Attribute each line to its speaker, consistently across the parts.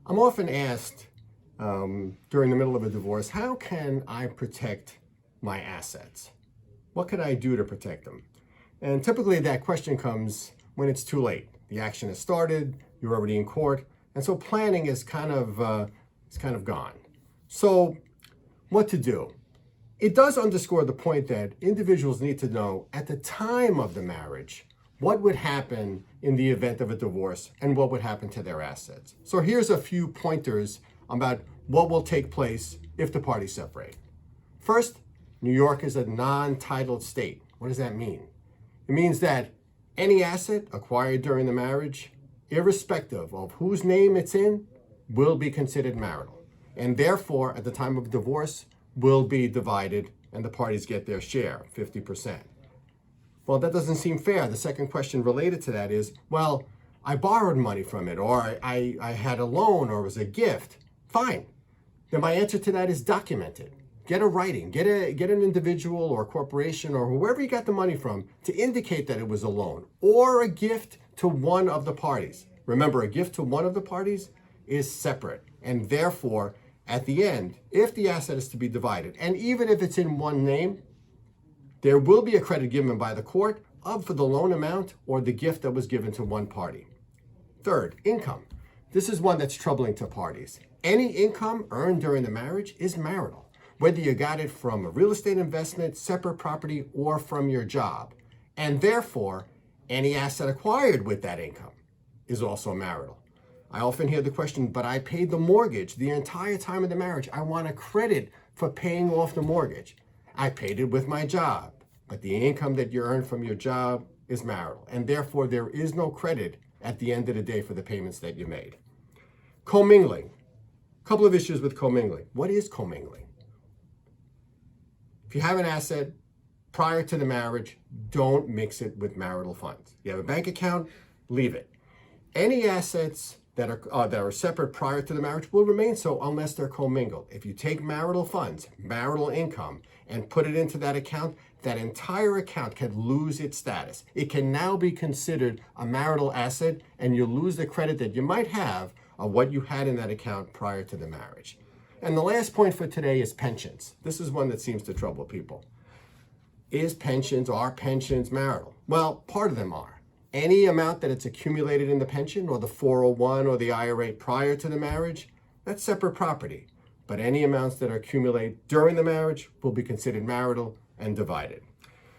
Speaker 1: I'm often asked during the middle of a divorce, how can I protect my assets? What can I do to protect them? And typically that question comes when it's too late. The action has started, you're already in court, and so planning is kind of gone. So what to do? It does underscore the point that individuals need to know at the time of the marriage what would happen in the event of a divorce and what would happen to their assets. So here's a few pointers about what will take place if the parties separate. First, New York is a non-titled state. What does that mean? It means that any asset acquired during the marriage, irrespective of whose name it's in, will be considered marital. And therefore, at the time of divorce, will be divided and the parties get their share, 50%. Well, that doesn't seem fair. The second question related to that is, well, I borrowed money from it, or I had a loan, or it was a gift. Fine. Then my answer to that is document it. Get a writing, get an individual or corporation or whoever you got the money from to indicate that it was a loan or a gift to one of the parties. Remember, a gift to one of the parties is separate, and therefore, at the end, if the asset is to be divided, and even if it's in one name, there will be a credit given by the court for the loan amount or the gift that was given to one party. Third, income. This is one that's troubling to parties. Any income earned during the marriage is marital, whether you got it from a real estate investment, separate property, or from your job. And therefore, any asset acquired with that income is also marital. I often hear the question, but I paid the mortgage the entire time of the marriage. I want a credit for paying off the mortgage. I paid it with my job, but the income that you earn from your job is marital, and therefore there is no credit at the end of the day for the payments that you made. Commingling. A couple of issues with commingling. What is commingling? If you have an asset prior to the marriage, don't mix it with marital funds. You have a bank account, leave it. Any assets that are separate prior to the marriage will remain so unless they're commingled. If you take marital funds, marital income, and put it into that account, that entire account can lose its status. It can now be considered a marital asset, and you lose the credit that you might have of what you had in that account prior to the marriage. And the last point for today is pensions. This is one that seems to trouble people. Are pensions marital? Well, part of them are. Any amount that it's accumulated in the pension or the 401 or the IRA prior to the marriage, that's separate property. But any amounts that accumulate during the marriage will be considered marital and divided.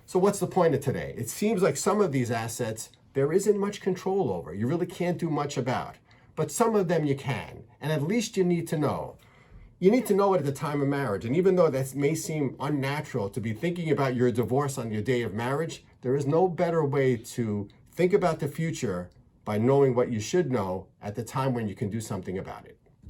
Speaker 1: So what's the point of today? It seems like some of these assets there isn't much control over. You really can't do much about. But some of them you can, and at least you need to know. You need to know it at the time of marriage. And even though that may seem unnatural to be thinking about your divorce on your day of marriage, there is no better way to think about the future by knowing what you should know at the time when you can do something about it.